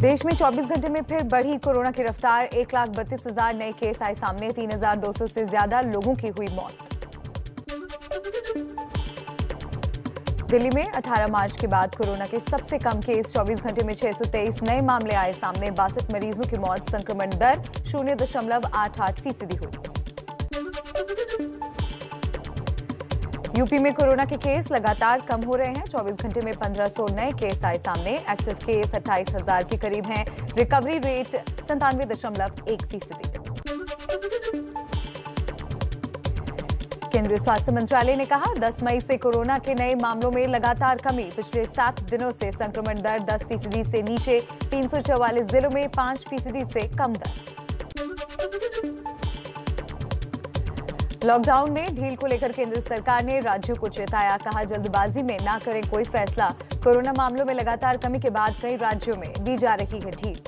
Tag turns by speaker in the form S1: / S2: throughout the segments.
S1: देश में 24 घंटे में फिर बढ़ी कोरोना की रफ्तार। 1,32,000 नए केस आए सामने। 3,200 से ज्यादा लोगों की हुई मौत। दिल्ली में 18 मार्च के बाद कोरोना के सबसे कम केस। 24 घंटे में 623 नए मामले आए सामने। 62 मरीजों की मौत। संक्रमण दर 0.88% हुई। यूपी में कोरोना के केस लगातार कम हो रहे हैं। 24 घंटे में 1500 नए केस आए सामने। एक्टिव केस 28,000 के करीब हैं। Recovery rate 97.1%। केंद्रीय स्वास्थ्य मंत्रालय ने कहा 10 मई से कोरोना के नए मामलों में लगातार कमी। पिछले 7 दिनों से संक्रमण दर 10% से नीचे। 344 जिलों में 5% से कम दर। लॉकडाउन में ढील को लेकर केंद्र सरकार ने राज्यों को चेताया। कहा जल्दबाजी में ना करें कोई फैसला। कोरोना मामलों में लगातार कमी के बाद कई राज्यों में दी जा रही है ढील।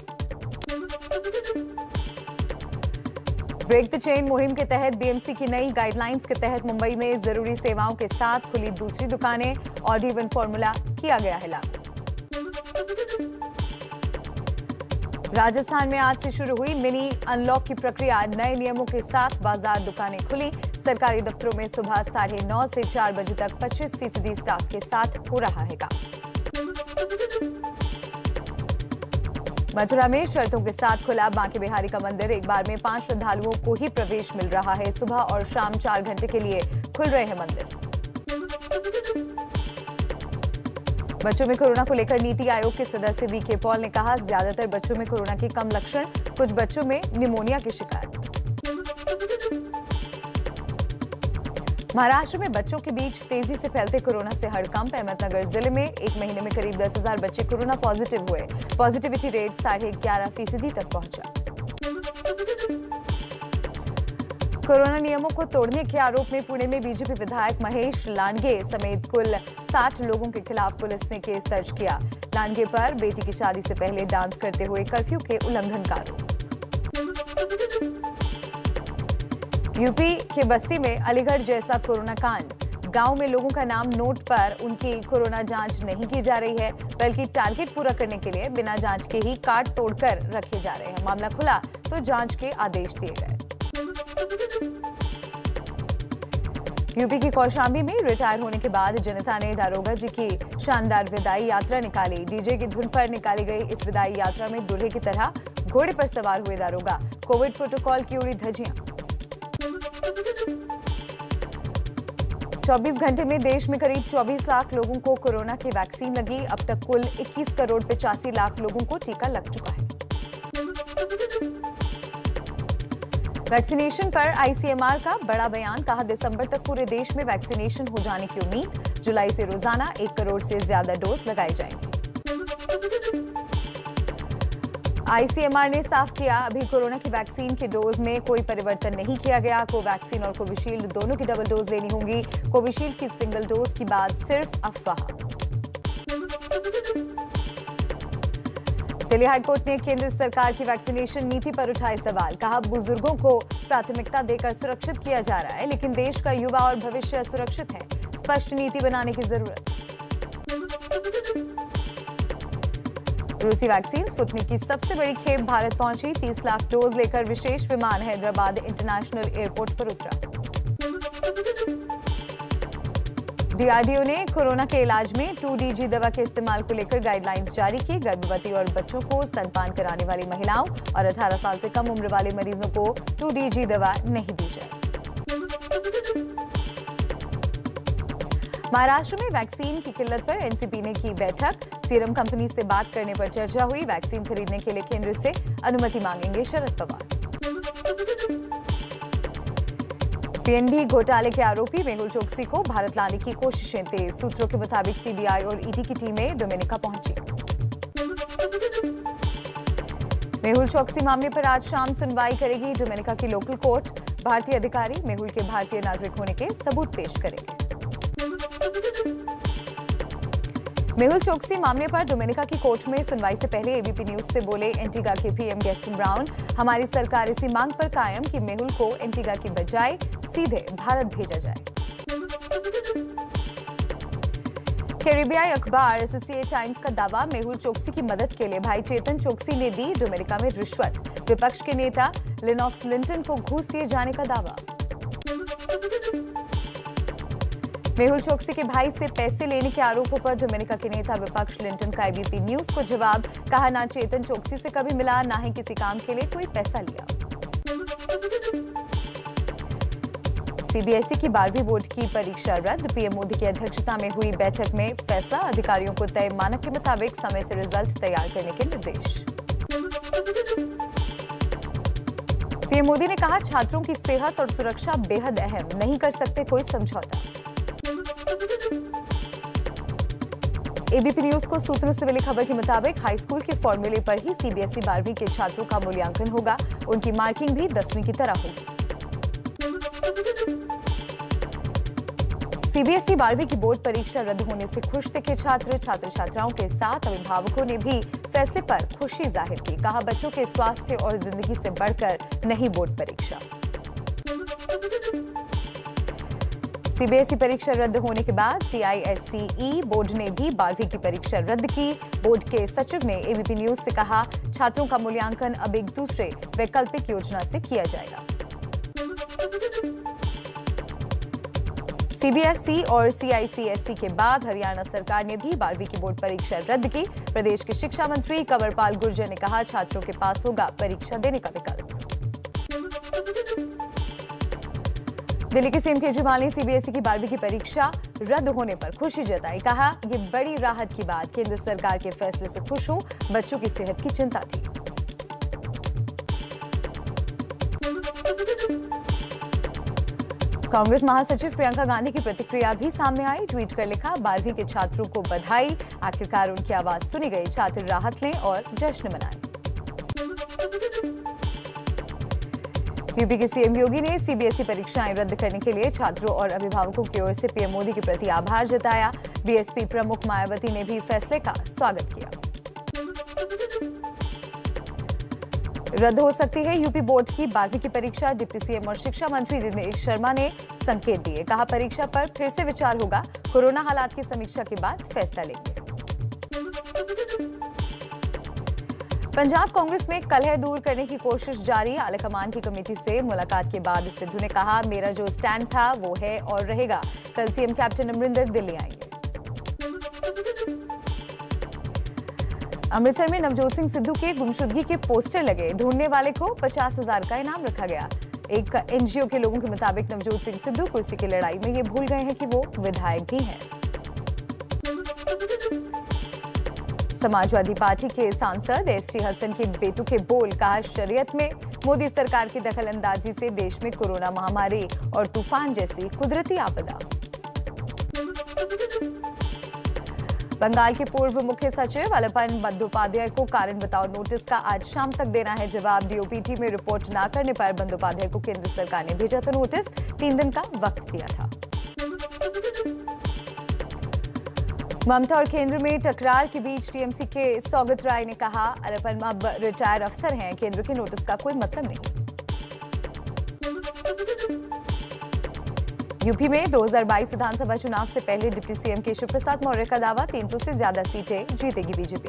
S1: ब्रेक द चेन मुहिम के तहत बीएमसी की नई गाइडलाइंस के तहत मुंबई में जरूरी सेवाओं के साथ खुली दूसरी दुकानें। ऑड इवन फॉर्मूला किया गया है लागू। राजस्थान में आज से शुरू हुई मिनी अनलॉक की प्रक्रिया। नए नियमों के साथ बाजार दुकानें खुली। सरकारी दफ्तरों में सुबह 9:30 से 4 बजे तक 25% स्टाफ के साथ हो रहा है काम। मथुरा में शर्तों के साथ खुला बांके बिहारी का मंदिर। एक बार में 5 श्रद्धालुओं को ही प्रवेश मिल रहा है। सुबह और शाम 4 घंटे के लिए खुल रहे हैं मंदिर। बच्चों में कोरोना को लेकर नीति आयोग के सदस्य वीके पॉल ने कहा ज्यादातर बच्चों में कोरोना के कम लक्षण। कुछ बच्चों में निमोनिया की शिकायत। महाराष्ट्र में बच्चों के बीच तेजी से फैलते कोरोना से हड़कंप। अहमदनगर जिले में एक महीने में करीब 10,000 बच्चे कोरोना पॉजिटिव हुए। पॉजिटिविटी रेट 11.5% तक पहुंचा। कोरोना नियमों को तोड़ने के आरोप में पुणे में बीजेपी विधायक महेश लांडगे समेत कुल 60 लोगों के खिलाफ पुलिस ने केस दर्ज किया। लांडगे पर बेटी की शादी से पहले डांस करते हुए कर्फ्यू के उल्लंघन का आरोप। यूपी के बस्ती में अलीगढ़ जैसा कोरोना कांड। गांव में लोगों का नाम नोट पर उनकी कोरोना जांच नहीं की जा रही है, बल्कि टारगेट पूरा करने के लिए बिना जांच के ही कार्ड तोड़कर रखे जा रहे हैं। मामला खुला तो जांच के आदेश दिए गए। यूपी की कौशाम्बी में रिटायर होने के बाद जनता ने दारोगा जी की शानदार विदाई यात्रा निकाली। डीजे की धुन पर निकाली गई इस विदाई यात्रा में दूल्हे की तरह घोड़े पर सवार हुए दारोगा। कोविड प्रोटोकॉल की उड़ी धज्जियां। 24 घंटे में देश में करीब 24 लाख लोगों को कोरोना की वैक्सीन लगी। अब तक कुल 21,85,00,000 लोगों को टीका लग चुका है। वैक्सीनेशन पर आईसीएमआर का बड़ा बयान। कहा दिसंबर तक पूरे देश में वैक्सीनेशन हो जाने की उम्मीद। जुलाई से रोजाना 1 करोड़ से ज्यादा डोज लगाए जाएंगे। आईसीएमआर ने साफ किया अभी कोरोना की वैक्सीन के डोज में कोई परिवर्तन नहीं किया गया। कोवैक्सीन और कोविशील्ड दोनों की डबल डोज लेनी होगी। कोविशील्ड की सिंगल डोज की बात सिर्फ अफवाह। दिल्ली हाईकोर्ट ने केंद्र सरकार की वैक्सीनेशन नीति पर उठाए सवाल। कहा बुजुर्गों को प्राथमिकता देकर सुरक्षित किया जा रहा है, लेकिन देश का युवा और भविष्य असुरक्षित है। स्पष्ट नीति बनाने की जरूरत। रूसी वैक्सीन स्पुतनिक की सबसे बड़ी खेप भारत पहुंची। 30 लाख डोज लेकर विशेष विमान हैदराबाद इंटरनेशनल एयरपोर्ट पर उतरा। डीआरडीओ ने कोरोना के इलाज में 2DG दवा के इस्तेमाल को लेकर गाइडलाइंस जारी की। गर्भवती और बच्चों को स्तनपान कराने वाली महिलाओं और 18 साल से कम उम्र वाले मरीजों को 2DG दवा नहीं दी जाए। महाराष्ट्र में वैक्सीन की किल्लत पर एनसीपी ने की बैठक। सीरम कंपनी से बात करने पर चर्चा हुई। वैक्सीन खरीदने के लिए केंद्र से अनुमति मांगेंगे शरद पवार। पीएनबी घोटाले के आरोपी मेहुल चोकसी को भारत लाने की कोशिशें तेज। सूत्रों के मुताबिक सीबीआई और ईडी की टीमें डोमिनिका पहुंची। मेहुल चोकसी मामले पर आज शाम सुनवाई करेगी डोमिनिका की लोकल कोर्ट। भारतीय अधिकारी मेहुल के भारतीय नागरिक होने के सबूत पेश करेंगे। मेहुल चोकसी मामले पर डोमिनिका की कोर्ट में सुनवाई से पहले एबीपी न्यूज से बोले एंटीगा के पीएम गेस्टन ब्राउन। हमारी सरकार इसी मांग पर कायम कि मेहुल को एंटीगा की बजाय सीधे भारत भेजा जाए। कैरेबियाई अखबार एसोसिएटेड टाइम्स का दावा, मेहुल चोकसी की मदद के लिए भाई चेतन चोकसी ने दी डोमिनिका में रिश्वत। विपक्ष के नेता लिनॉक्स लिंटन को घूस दिए जाने का दावा। मेहुल चोकसी के भाई से पैसे लेने के आरोपों पर डोमिनिका के नेता विपक्ष लिंटन का एबीपी न्यूज को जवाब। कहा, ना चेतन चोकसी से कभी मिला, ना ही किसी काम के लिए कोई पैसा लिया। सीबीएसई की 12वीं बोर्ड की परीक्षा रद्द। पीएम मोदी की अध्यक्षता में हुई बैठक में फैसला। अधिकारियों को तय मानक के मुताबिक समय से रिजल्ट तैयार करने के निर्देश। पीएम मोदी ने कहा, छात्रों की सेहत और सुरक्षा बेहद अहम, नहीं कर सकते कोई समझौता। एबीपी न्यूज को सूत्रों से मिली खबर के मुताबिक हाई स्कूल के फॉर्मूले पर ही सीबीएसई 12वीं के छात्रों का मूल्यांकन होगा। उनकी मार्किंग भी 10वीं की तरह होगी। सीबीएसई 12वीं की बोर्ड परीक्षा रद्द होने से खुश दिखे छात्र छात्राओं के साथ अभिभावकों ने भी फैसले पर खुशी जाहिर की। कहा, बच्चों के स्वास्थ्य और जिंदगी से बढ़कर नहीं बोर्ड परीक्षा। सीबीएसई परीक्षा रद्द होने के बाद सीआईएससीई बोर्ड ने भी 12वीं की परीक्षा रद्द की। बोर्ड के सचिव ने एबीपी न्यूज से कहा, छात्रों का मूल्यांकन अब एक दूसरे वैकल्पिक योजना से किया जाएगा। सीबीएसई और सीआईसीएसई के बाद हरियाणा सरकार ने भी 12वीं की बोर्ड परीक्षा रद्द की। प्रदेश के शिक्षा मंत्री कंवरपाल गुर्जर ने कहा, छात्रों के पास होगा परीक्षा देने का विकल्प। दिल्ली के सीएम केजरीवाल ने सीबीएसई की 12वीं की परीक्षा रद्द होने पर खुशी जताई। कहा, ये बड़ी राहत की बात, केंद्र सरकार के फैसले से खुश हूं, बच्चों की सेहत की चिंता थी। कांग्रेस महासचिव प्रियंका गांधी की प्रतिक्रिया भी सामने आई। ट्वीट कर लिखा, 12वीं के छात्रों को बधाई, आखिरकार उनकी आवाज सुनी गई, छात्र राहत लें और जश्न मनाएं। यूपी के सीएम योगी ने सीबीएसई परीक्षाएं रद्द करने के लिए छात्रों और अभिभावकों की ओर से पीएम मोदी के प्रति आभार जताया। बीएसपी प्रमुख मायावती ने भी फैसले का स्वागत किया। रद्द हो सकती है यूपी बोर्ड की 12वीं की परीक्षा। डिप्टी सीएम और शिक्षा मंत्री दिनेश शर्मा ने संकेत दिए। कहा, परीक्षा पर फिर से विचार होगा, कोरोना हालात की समीक्षा के बाद फैसला लेंगे। पंजाब कांग्रेस में कलह दूर करने की कोशिश जारी। आलाकमान की कमेटी से मुलाकात के बाद सिद्धू ने कहा, मेरा जो स्टैंड था वो है और रहेगा। कल सीएम कैप्टन अमरिंदर दिल्ली आएंगे। अमृतसर में नवजोत सिंह सिद्धू के गुमशुदगी के पोस्टर लगे। ढूंढने वाले को 50,000 का इनाम रखा गया। एक एनजीओ के लोगों के मुताबिक नवजोत सिंह सिद्धू कुर्सी की लड़ाई में ये भूल गए हैं कि वो विधायक भी हैं। समाजवादी पार्टी के सांसद एसटी हसन के बेतुके बोल। कहा, शरीयत में मोदी सरकार की दखलंदाजी से देश में कोरोना महामारी और तूफान जैसी कुदरती आपदा। बंगाल के पूर्व मुख्य सचिव अलपन बंदोपाध्याय को कारण बताओ नोटिस का आज शाम तक देना है जवाब। डीओपीटी में रिपोर्ट न करने पर बंदोपाध्याय को केंद्र सरकार ने भेजा था नोटिस। 3 दिन का वक्त दिया था। ममता और केंद्र में टकरार के बीच टीएमसी के सौगत राय ने कहा, अलपन अब रिटायर अफसर हैं, केंद्र के नोटिस का कोई मतलब नहीं। यूपी में 2022 विधानसभा चुनाव से पहले डिप्टी सीएम केशव प्रसाद मौर्य का दावा, 300 से ज्यादा सीटें जीतेगी बीजेपी।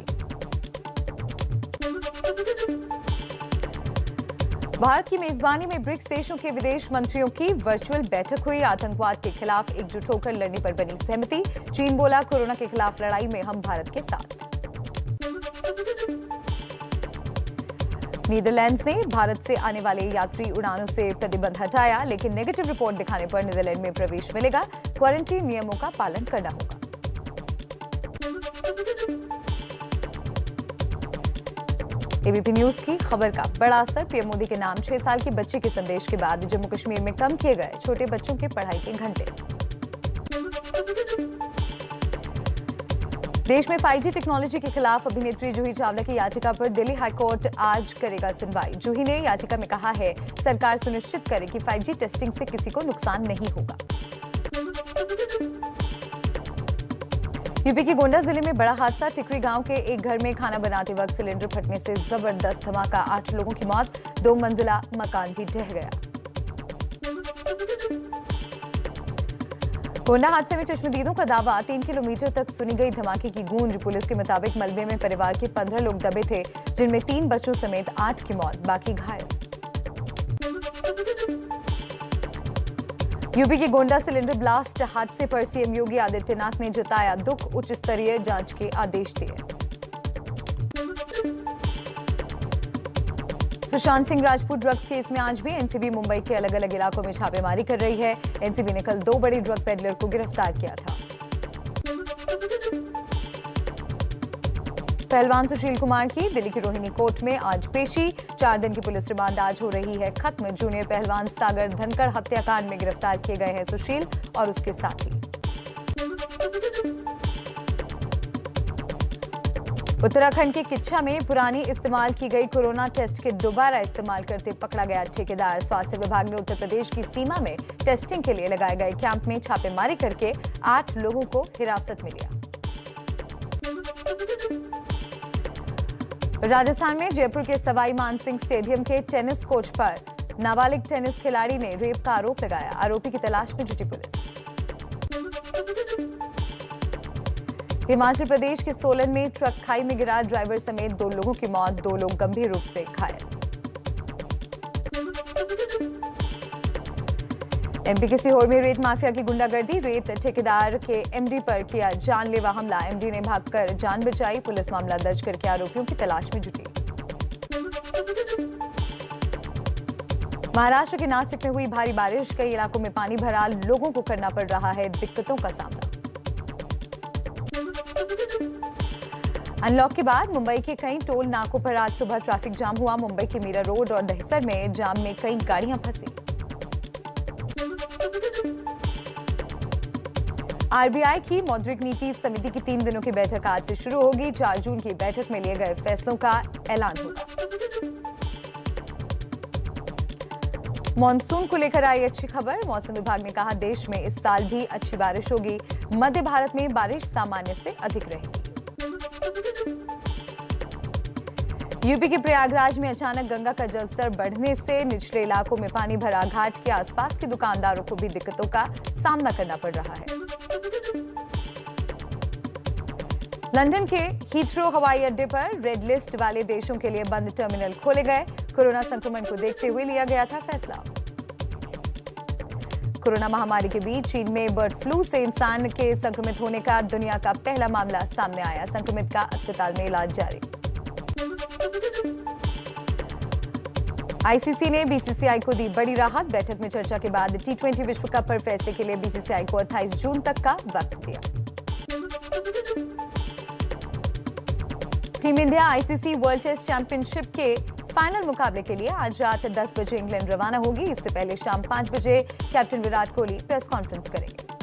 S1: भारत की मेजबानी में ब्रिक्स देशों के विदेश मंत्रियों की वर्चुअल बैठक हुई। आतंकवाद के खिलाफ एकजुट होकर लड़ने पर बनी सहमति। चीन बोला, कोरोना के खिलाफ लड़ाई में हम भारत के साथ। नीदरलैंड्स ने भारत से आने वाले यात्री उड़ानों से प्रतिबंध हटाया, लेकिन नेगेटिव रिपोर्ट दिखाने पर नीदरलैंड में प्रवेश मिलेगा। क्वारंटीन नियमों का पालन करना होगा। एबीपी न्यूज की खबर का बड़ा असर। पीएम मोदी के नाम 6 साल के बच्चे के संदेश के बाद जम्मू कश्मीर में कम किए गए छोटे बच्चों के पढ़ाई के घंटे। देश में 5G टेक्नोलॉजी के खिलाफ अभिनेत्री जूही चावला की याचिका पर दिल्ली हाईकोर्ट आज करेगा सुनवाई। जूही ने याचिका में कहा है, सरकार सुनिश्चित करे कि 5G टेस्टिंग से किसी को नुकसान नहीं होगा। यूपी के गोंडा जिले में बड़ा हादसा। टिकरी गांव के एक घर में खाना बनाते वक्त सिलेंडर फटने से जबरदस्त धमाका, 8 लोगों की मौत, 2 मंजिला मकान भी ढह गया। गोंडा हादसे में चश्मदीदों का दावा, 3 किलोमीटर तक सुनी गई धमाके की गूंज। पुलिस के मुताबिक मलबे में परिवार के 15 लोग दबे थे, जिनमें 3 बच्चों समेत 8 की मौत, बाकी घायल। यूपी के गोंडा सिलेंडर ब्लास्ट हादसे पर सीएम योगी आदित्यनाथ ने जताया दुख, उच्च स्तरीय जांच के आदेश दिए। सुशांत सिंह राजपूत ड्रग्स केस में आज भी एनसीबी मुंबई के अलग अलग इलाकों में छापेमारी कर रही है। एनसीबी ने कल 2 बड़े ड्रग पेडलर को गिरफ्तार किया था। पहलवान सुशील कुमार की दिल्ली की रोहिणी कोर्ट में आज पेशी। 4 दिन की पुलिस रिमांड आज हो रही है खत्म। जूनियर पहलवान सागर धनखड़ हत्याकांड में गिरफ्तार किए गए हैं सुशील और उसके साथी। उत्तराखंड के किच्छा में पुरानी इस्तेमाल की गई कोरोना टेस्ट के दोबारा इस्तेमाल करते पकड़ा गया ठेकेदार। स्वास्थ्य विभाग ने उत्तर प्रदेश की सीमा में टेस्टिंग के लिए लगाए गए कैंप में छापेमारी करके 8 लोगों को हिरासत में लिया। राजस्थान में जयपुर के सवाई मानसिंह स्टेडियम के टेनिस कोच पर नाबालिग टेनिस खिलाड़ी ने रेप का आरोप लगाया। आरोपी की तलाश में जुटी पुलिस। हिमाचल प्रदेश के सोलन में ट्रक खाई में गिरा, ड्राइवर समेत 2 लोगों की मौत, 2 लोग गंभीर रूप से घायल। एमपी के सीहोर में रेत माफिया की गुंडागर्दी, रेत ठेकेदार के एमडी पर किया जानलेवा हमला। एमडी ने भागकर जान बचाई। पुलिस मामला दर्ज करके आरोपियों की तलाश में जुटी। महाराष्ट्र के नासिक में हुई भारी बारिश, कई इलाकों में पानी भरा, लोगों को करना पड़ रहा है दिक्कतों का सामना। अनलॉक के बाद मुंबई के कई टोल नाकों पर आज सुबह ट्रैफिक जाम हुआ। मुंबई के मीरा रोड और दहिसर में जाम में कई गाड़ियां फंसी। आरबीआई की मौद्रिक नीति समिति की 3 दिनों की बैठक आज से शुरू होगी। 4 जून की बैठक में लिए गए फैसलों का ऐलान होगा। मॉनसून को लेकर आई अच्छी खबर। मौसम विभाग ने कहा देश में इस साल भी अच्छी बारिश होगी। मध्य भारत में बारिश सामान्य से अधिक रहेगी। यूपी के प्रयागराज में अचानक गंगा का जलस्तर बढ़ने से निचले इलाकों में पानी भरा। घाट के आसपास के दुकानदारों को भी दिक्कतों का सामना करना पड़ रहा है। लंदन के हीथ्रो हवाई अड्डे पर रेड लिस्ट वाले देशों के लिए बंद टर्मिनल खोले गए। कोरोना संक्रमण को देखते हुए लिया गया था फैसला। कोरोना महामारी के बीच चीन में बर्ड फ्लू से इंसान के संक्रमित होने का दुनिया का पहला मामला सामने आया। संक्रमित का अस्पताल में इलाज जारी। आईसीसी ने बीसीसीआई को दी बड़ी राहत। बैठक में चर्चा के बाद T20 विश्व कप पर फैसले के लिए बीसीसीआई को 28 जून तक का वक्त दिया। Team India ICC world test championship के फाइनल मुकाबले के लिए आज रात 10 बजे इंग्लैंड रवाना होगी। इससे पहले शाम 5 बजे captain Virat Kohli press conference करेंगे।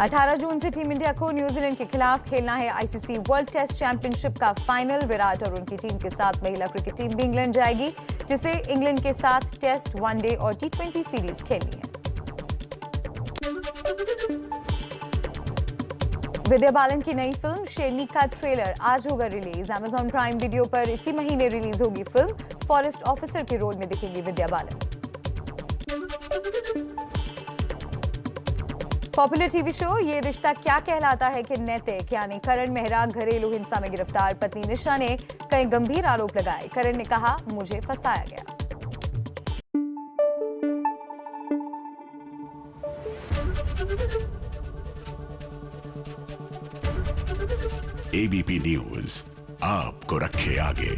S1: 18 जून से टीम इंडिया को न्यूजीलैंड के खिलाफ खेलना है आईसीसी वर्ल्ड टेस्ट चैंपियनशिप का फाइनल। विराट और उनकी टीम के साथ महिला क्रिकेट टीम भी इंग्लैंड जाएगी, जिसे इंग्लैंड के साथ टेस्ट, वनडे और T20 सीरीज खेलनी है। विद्या बालन की नई फिल्म शेरनी का ट्रेलर आज होगा रिलीज। Amazon प्राइम वीडियो पर इसी महीने रिलीज होगी फिल्म। फॉरेस्ट ऑफिसर के रोल में दिखेंगी Vidya Balan. Popular TV show ये रिश्ता क्या कहलाता है कि नैतिक, यानी करण मेहरा घरेलू हिंसा में गिरफ्तार। पत्नी निशा ने कई गंभीर आरोप लगाए। करण ने कहा, मुझे फंसाया गया।
S2: एबीपी न्यूज आपको रखे आगे।